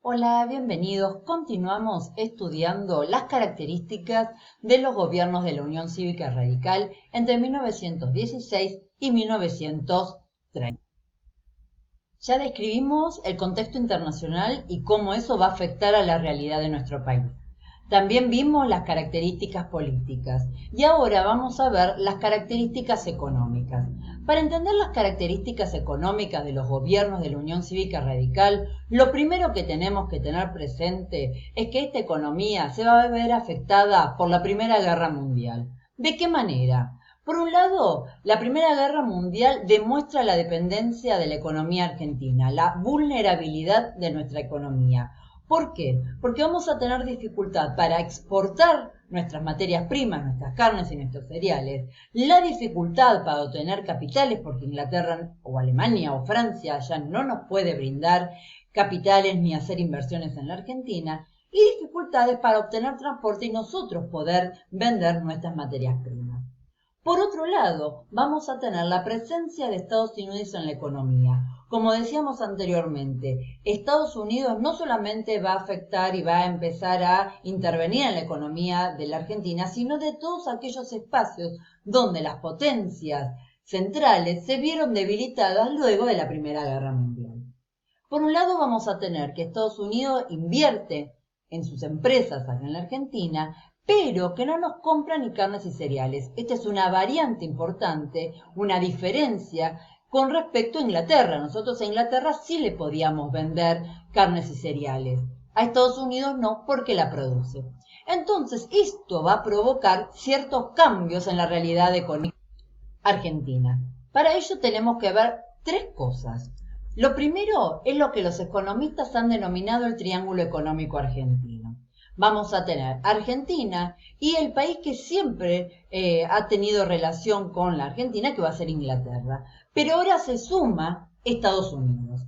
Hola, bienvenidos. Continuamos estudiando las características de los gobiernos de la Unión Cívica Radical entre 1916 y 1930. Ya describimos el contexto internacional y cómo eso va a afectar a la realidad de nuestro país. También vimos las características políticas y ahora vamos a ver las características económicas. Para entender las características económicas de los gobiernos de la Unión Cívica Radical, lo primero que tenemos que tener presente es que esta economía se va a ver afectada por la Primera Guerra Mundial. ¿De qué manera? Por un lado, la Primera Guerra Mundial demuestra la dependencia de la economía argentina, la vulnerabilidad de nuestra economía. ¿Por qué? Porque vamos a tener dificultad para exportar nuestras materias primas, nuestras carnes y nuestros cereales, la dificultad para obtener capitales, porque Inglaterra o Alemania o Francia ya no nos puede brindar capitales ni hacer inversiones en la Argentina, y dificultades para obtener transporte y nosotros poder vender nuestras materias primas. Por otro lado, vamos a tener la presencia de Estados Unidos en la economía. Como decíamos anteriormente, Estados Unidos no solamente va a afectar y va a empezar a intervenir en la economía de la Argentina, sino de todos aquellos espacios donde las potencias centrales se vieron debilitadas luego de la Primera Guerra Mundial. Por un lado, vamos a tener que Estados Unidos invierte en sus empresas acá en la Argentina, pero que no nos compran ni carnes y cereales. Esta es una variante importante, una diferencia con respecto a Inglaterra. Nosotros a Inglaterra sí le podíamos vender carnes y cereales. A Estados Unidos no, porque la produce. Entonces, esto va a provocar ciertos cambios en la realidad económica argentina. Para ello tenemos que ver tres cosas. Lo primero es lo que los economistas han denominado el triángulo económico argentino. Vamos a tener Argentina y el país que siempre ha tenido relación con la Argentina, que va a ser Inglaterra. Pero ahora se suma Estados Unidos.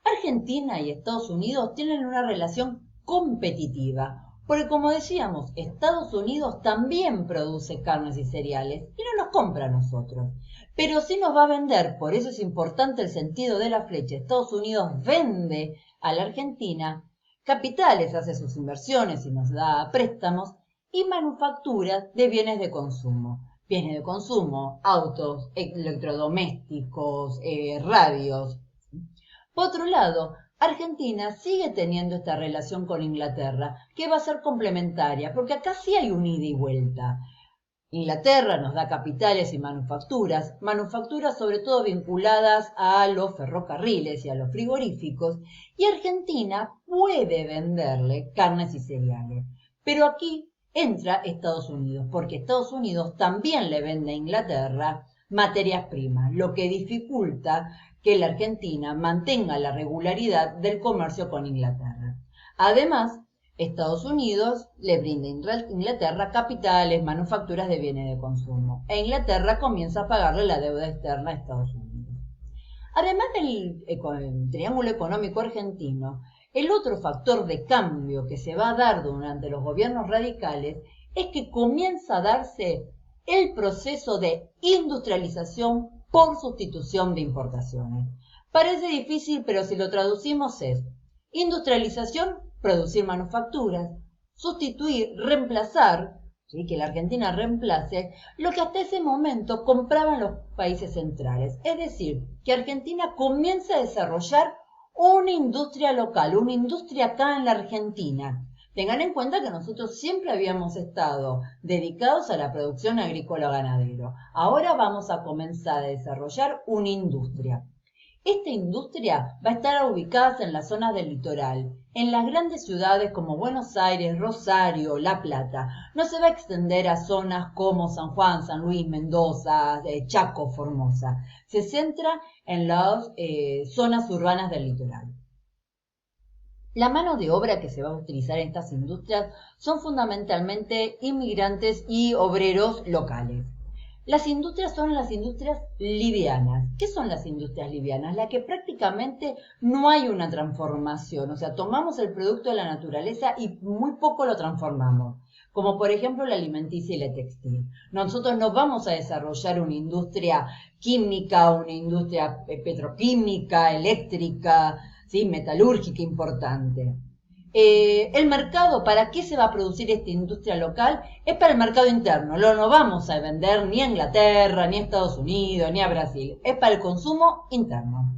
Argentina y Estados Unidos tienen una relación competitiva, porque como decíamos, Estados Unidos también produce carnes y cereales y no nos compra a nosotros. Pero sí nos va a vender, por eso es importante el sentido de la flecha. Estados Unidos vende a la Argentina capitales, hace sus inversiones y nos da préstamos, y manufacturas de bienes de consumo. Bienes de consumo, autos, electrodomésticos, radios. Por otro lado, Argentina sigue teniendo esta relación con Inglaterra, que va a ser complementaria, porque acá sí hay un ida y vuelta. Inglaterra nos da capitales y manufacturas sobre todo vinculadas a los ferrocarriles y a los frigoríficos, y Argentina puede venderle carnes y cereales. Pero aquí entra Estados Unidos, porque Estados Unidos también le vende a Inglaterra materias primas, lo que dificulta que la Argentina mantenga la regularidad del comercio con Inglaterra. Además, Estados Unidos le brinda a Inglaterra capitales, manufacturas de bienes de consumo, e Inglaterra comienza a pagarle la deuda externa a Estados Unidos. Además del triángulo económico argentino, el otro factor de cambio que se va a dar durante los gobiernos radicales es que comienza a darse el proceso de industrialización por sustitución de importaciones. Parece difícil, pero si lo traducimos es industrialización, producir manufacturas, sustituir, reemplazar, ¿sí? Que la Argentina reemplace lo que hasta ese momento compraban los países centrales. Es decir, que Argentina comienza a desarrollar una industria local, una industria acá en la Argentina. Tengan en cuenta que nosotros siempre habíamos estado dedicados a la producción agrícola-ganadero. Ahora vamos a comenzar a desarrollar una industria. Esta industria va a estar ubicada en las zonas del litoral, en las grandes ciudades como Buenos Aires, Rosario, La Plata. No se va a extender a zonas como San Juan, San Luis, Mendoza, Chaco, Formosa. Se centra en las zonas urbanas del litoral. La mano de obra que se va a utilizar en estas industrias son fundamentalmente inmigrantes y obreros locales. Las industrias son las industrias livianas. ¿Qué son las industrias livianas? Las que prácticamente no hay una transformación, o sea, tomamos el producto de la naturaleza y muy poco lo transformamos, como por ejemplo la alimenticia y la textil. Nosotros no vamos a desarrollar una industria química, una industria petroquímica, eléctrica, ¿sí? Metalúrgica importante. el mercado, ¿para qué se va a producir esta industria local? Es para el mercado interno. No vamos a vender ni a Inglaterra, ni a Estados Unidos, ni a Brasil. Es para el consumo interno.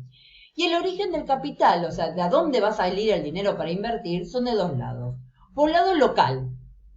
Y el origen del capital, o sea, de a dónde va a salir el dinero para invertir, son de dos lados. Por un lado, local,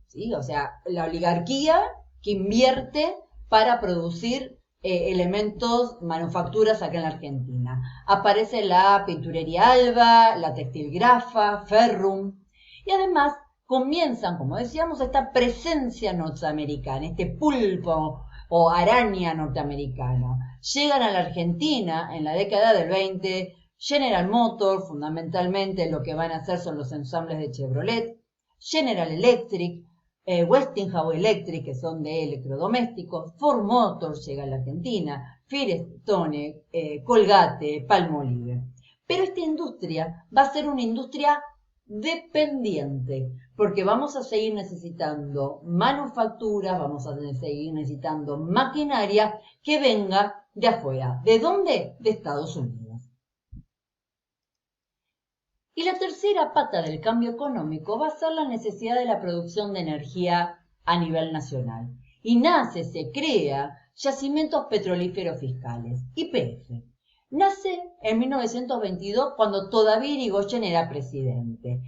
¿sí? O sea, la oligarquía que invierte para producir elementos, manufacturas acá en la Argentina. Aparece la pinturería Alba, la textil Grafa, Ferrum, y además comienzan, como decíamos, esta presencia norteamericana, este pulpo o araña norteamericana. Llegan a la Argentina en la década del 20, General Motors, fundamentalmente lo que van a hacer son los ensambles de Chevrolet, General Electric, Westinghouse Electric, que son de electrodomésticos, Ford Motors llega a la Argentina, Firestone, Colgate, Palmolive. Pero esta industria va a ser una industria dependiente, porque vamos a seguir necesitando manufacturas, vamos a seguir necesitando maquinaria que venga de afuera. ¿De dónde? De Estados Unidos. Y la tercera pata del cambio económico va a ser la necesidad de la producción de energía a nivel nacional. Y nace, se crea Yacimientos Petrolíferos Fiscales, YPF. Nace en 1922 cuando todavía Irigoyen era presidente.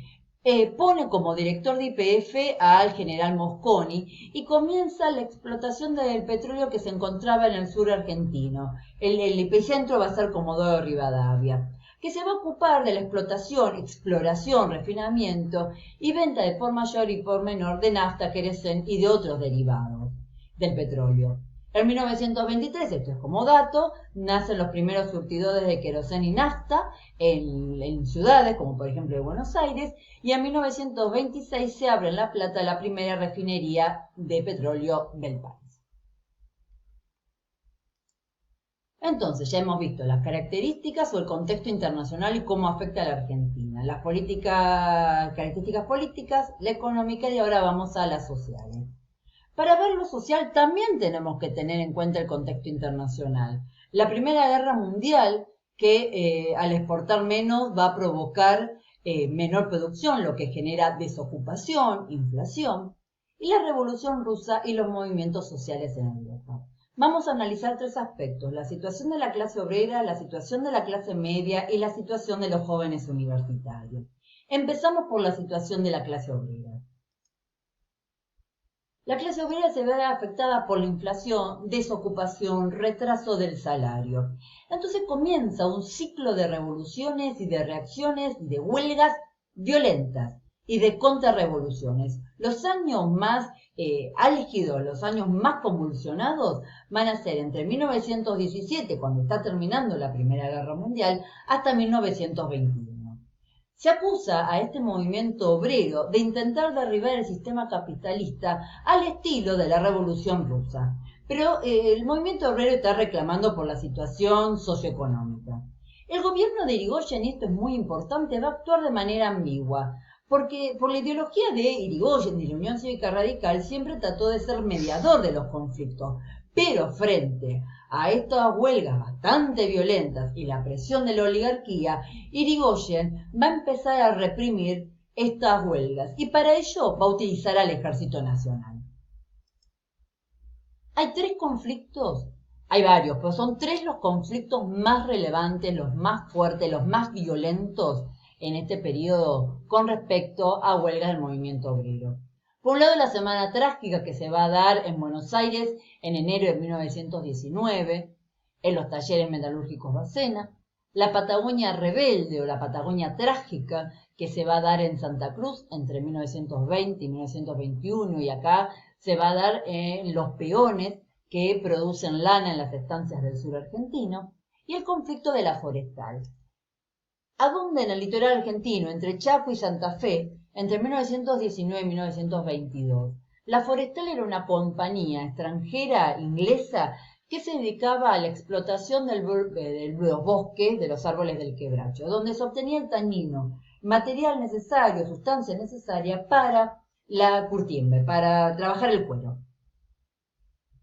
Pone como director de YPF al general Mosconi y comienza la explotación del petróleo que se encontraba en el sur argentino. El epicentro va a ser Comodoro Rivadavia, que se va a ocupar de la exploración, refinamiento y venta de por mayor y por menor de nafta, queroseno y de otros derivados del petróleo. En 1923, esto es como dato, nacen los primeros surtidores de queroseno y nafta en ciudades como por ejemplo en Buenos Aires, y en 1926 se abre en La Plata la primera refinería de petróleo del país. Entonces, ya hemos visto las características o el contexto internacional y cómo afecta a la Argentina, las características políticas, la económica, y ahora vamos a las sociales. Para ver lo social también tenemos que tener en cuenta el contexto internacional. La Primera Guerra Mundial, que al exportar menos va a provocar menor producción, lo que genera desocupación, inflación, y la Revolución Rusa y los movimientos sociales en Europa. Vamos a analizar tres aspectos: la situación de la clase obrera, la situación de la clase media y la situación de los jóvenes universitarios. Empezamos por la situación de la clase obrera. La clase obrera se ve afectada por la inflación, desocupación, retraso del salario. Entonces comienza un ciclo de revoluciones y de reacciones y de huelgas violentas y de contrarrevoluciones. Los años más álgidos, los años más convulsionados van a ser entre 1917, cuando está terminando la Primera Guerra Mundial, hasta 1921. Se acusa a este movimiento obrero de intentar derribar el sistema capitalista al estilo de la Revolución Rusa. Pero el movimiento obrero está reclamando por la situación socioeconómica. El gobierno de Irigoyen, y esto es muy importante, va a actuar de manera ambigua, porque por la ideología de Irigoyen, de la Unión Cívica Radical, siempre trató de ser mediador de los conflictos, pero frente a estas huelgas bastante violentas y la presión de la oligarquía, Irigoyen va a empezar a reprimir estas huelgas y para ello va a utilizar al Ejército Nacional. Hay tres conflictos, hay varios, pero son tres los conflictos más relevantes, los más fuertes, los más violentos en este periodo con respecto a huelgas del movimiento obrero. Por un lado, la semana trágica que se va a dar en Buenos Aires en enero de 1919, en los talleres metalúrgicos Bacena, la Patagonia rebelde o la Patagonia trágica que se va a dar en Santa Cruz entre 1920 y 1921, y acá se va a dar en los peones que producen lana en las estancias del sur argentino, y el conflicto de la forestal. ¿A dónde? En el litoral argentino, entre Chaco y Santa Fe, entre 1919 y 1922. La Forestal era una compañía extranjera inglesa que se dedicaba a la explotación de los bosques, de los árboles del quebracho, donde se obtenía el tanino, material necesario, sustancia necesaria para la curtiembre, para trabajar el cuero.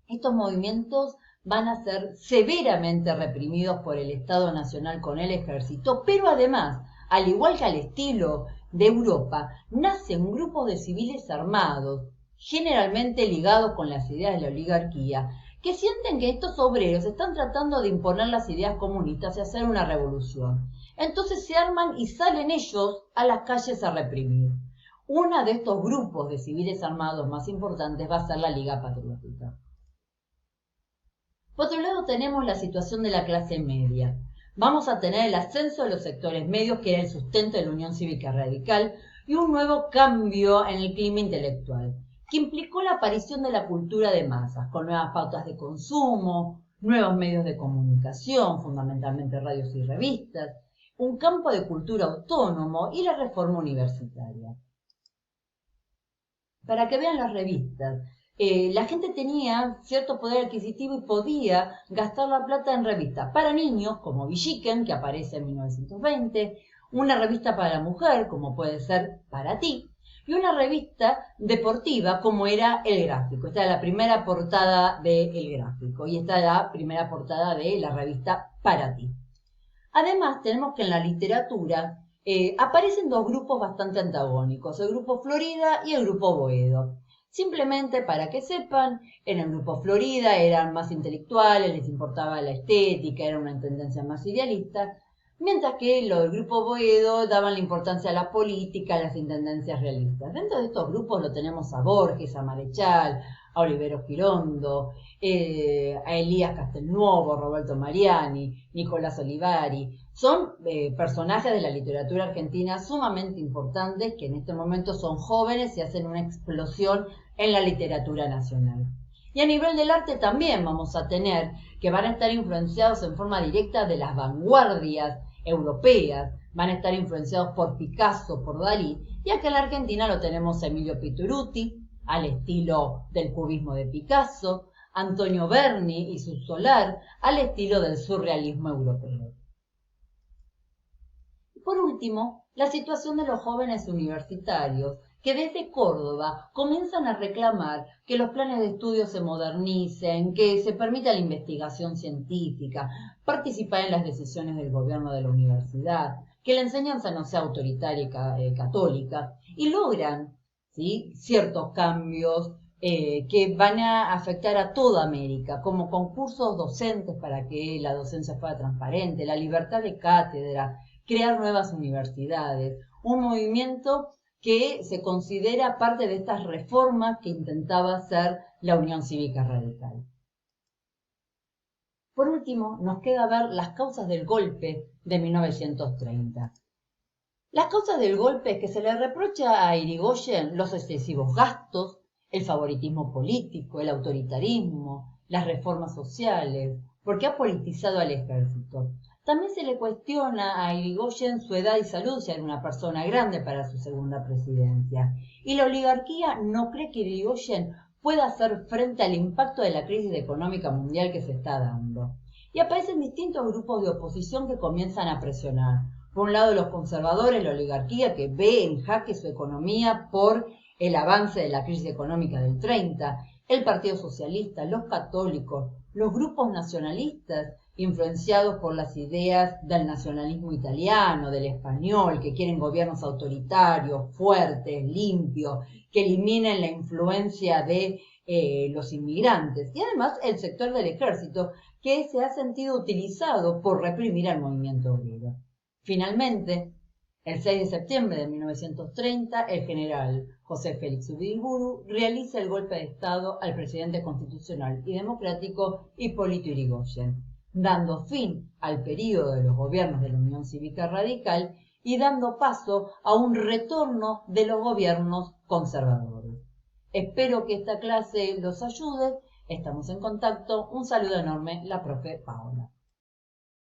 Estos movimientos van a ser severamente reprimidos por el Estado Nacional con el Ejército, pero además al igual que al estilo de Europa, nacen grupos de civiles armados, generalmente ligados con las ideas de la oligarquía, que sienten que estos obreros están tratando de imponer las ideas comunistas y hacer una revolución. Entonces se arman y salen ellos a las calles a reprimir. Uno de estos grupos de civiles armados más importantes va a ser la Liga Patriótica. Por otro lado tenemos la situación de la clase media. Vamos a tener el ascenso de los sectores medios, que era el sustento de la Unión Cívica Radical, y un nuevo cambio en el clima intelectual, que implicó la aparición de la cultura de masas, con nuevas pautas de consumo, nuevos medios de comunicación, fundamentalmente radios y revistas, un campo de cultura autónomo y la reforma universitaria. Para que vean las revistas, la gente tenía cierto poder adquisitivo y podía gastar la plata en revistas para niños, como Villiquen, que aparece en 1920, una revista para la mujer, como puede ser Para Ti, y una revista deportiva, como era El Gráfico. Esta es la primera portada de El Gráfico y esta es la primera portada de la revista Para Ti. Además, tenemos que en la literatura aparecen dos grupos bastante antagónicos, el grupo Florida y el grupo Boedo. Simplemente para que sepan, en el grupo Florida eran más intelectuales, les importaba la estética, era una tendencia más idealista, mientras que los del grupo Boedo daban la importancia a la política, a las intendencias realistas. Dentro de estos grupos lo tenemos a Borges, a Marechal, a Olivero Girondo, a Elías Castelnuovo, Roberto Mariani, Nicolás Olivari. Son personajes de la literatura argentina sumamente importantes que en este momento son jóvenes y hacen una explosión en la literatura nacional. Y a nivel del arte también vamos a tener que van a estar influenciados en forma directa de las vanguardias europeas, van a estar influenciados por Picasso, por Dalí, y acá en la Argentina lo tenemos a Emilio Pituruti, al estilo del cubismo de Picasso, Antonio Berni y su Solar, al estilo del surrealismo europeo. Por último, la situación de los jóvenes universitarios, que desde Córdoba comienzan a reclamar que los planes de estudio se modernicen, que se permita la investigación científica, participar en las decisiones del gobierno de la universidad, que la enseñanza no sea autoritaria y católica, y logran, ¿sí?, ciertos cambios que van a afectar a toda América, como concursos docentes para que la docencia fuera transparente, la libertad de cátedra, crear nuevas universidades, un movimiento que se considera parte de estas reformas que intentaba hacer la Unión Cívica Radical. Por último, nos queda ver las causas del golpe de 1930. Las causas del golpe es que se le reprocha a Irigoyen los excesivos gastos, el favoritismo político, el autoritarismo, las reformas sociales, porque ha politizado al ejército. También se le cuestiona a Irigoyen su edad y salud, si era una persona grande para su segunda presidencia. Y la oligarquía no cree que Irigoyen pueda hacer frente al impacto de la crisis económica mundial que se está dando. Y aparecen distintos grupos de oposición que comienzan a presionar. Por un lado, los conservadores, la oligarquía, que ve en jaque su economía por el avance de la crisis económica del 30, el Partido Socialista, los católicos, los grupos nacionalistas, influenciados por las ideas del nacionalismo italiano, del español, que quieren gobiernos autoritarios, fuertes, limpios, que eliminen la influencia de los inmigrantes. Y además el sector del ejército, que se ha sentido utilizado por reprimir al movimiento obrero. Finalmente, el 6 de septiembre de 1930, el general José Félix Uriburu realiza el golpe de Estado al presidente constitucional y democrático Hipólito Yrigoyen, dando fin al período de los gobiernos de la Unión Cívica Radical y dando paso a un retorno de los gobiernos conservadores. Espero que esta clase los ayude. Estamos en contacto. Un saludo enorme, la profe Paola.